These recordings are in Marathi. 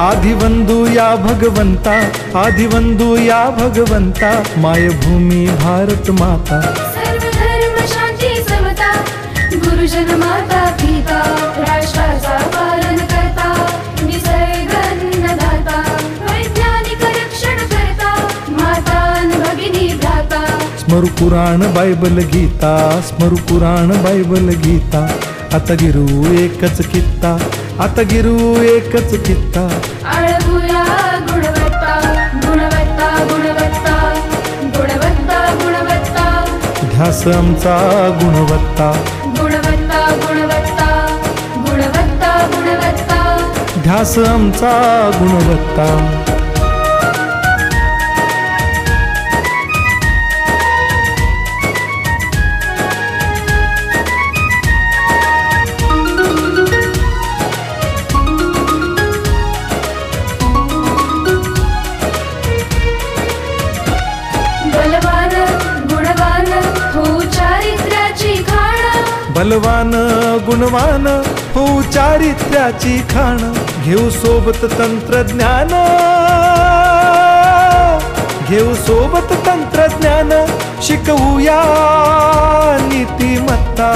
आदिवंदू या भगवंता, आदिवंदू या भगवंता, मायभूमी भारत माता। सर्व धर्म शांती समता, गुरुजन माता पिता, राष्ट्राचा पालन करता, निसर्ग अन्नदाता, वैज्ञानिक रक्षण करता, माता अन भगिनी भ्राता। स्मरु पुराण बायबल गीता, स्मरु पुराण बायबल गीता, आता गिरू एकच कित्ता, आता गिरू एकच कित्ता। आळवूया गुणवत्ता, गुणवत्ता, गुणवत्ता, गुणवत्ता, गुणवत्ता, ध्यास आमचा गुणवत्ता, गुणवत्ता, गुणवत्ता, गुणवत्ता, गुणवत्ता, ध्यास आमचा गुणवत्ता। बलवान गुणवान हो चारित्र्याची खाण, बलवान गुणवान हो चारित्र्याची खाण, घेऊ सोबत तंत्रज्ञान, घेऊ सोबत तंत्रज्ञान, शिकवूया नीतिमत्ता।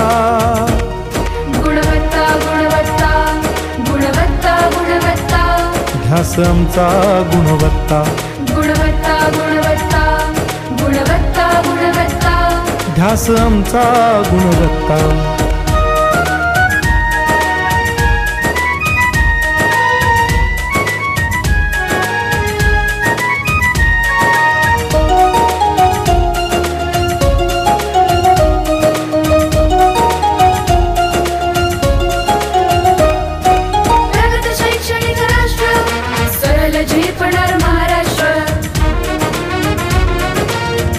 गुणवत्ता, गुणवत्ता, गुणवत्ता, गुणवत्ता, ध्यास आमचा गुणवत्ता, गुणवत्ता, गुणवत्ता, गुणवत्ता, गुणवत्ता, ध्यास आमचा गुणवत्ता। प्रगत शैक्षणिक राष्ट्र, सरल झेपणार महाराष्ट्र।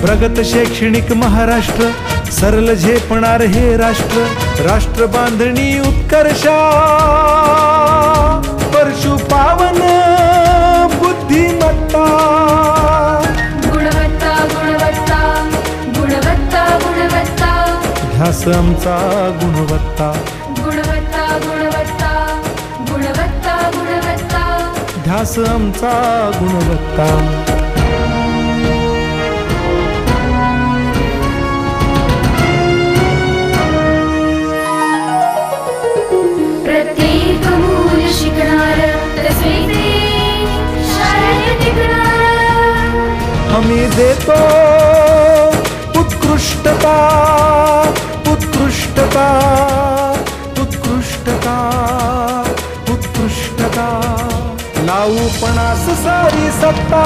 प्रगत शैक्षणिक महाराष्ट्र, सरल झेपणार हे राष्ट्र, राष्ट्र बांधणी उत्कर्षा, परशु पावन बुद्धिमत्ता। गुणवत्ता, गुणवत्ता, गुणवत्ता, गुणवत्ता, ध्यास आमचा गुणवत्ता, गुणवत्ता, गुणवत्ता, गुणवत्ता, गुणवत्ता, ध्यास आमचा गुणवत्ता। प्रत्येक मूल शिकणार, तसे शाळेत टिकणार। हमी देतो उत्कृष्टता, उत्कृष्टता, उत्कृष्टता, उत्कृष्टता, लावू पणास सारी सत्ता।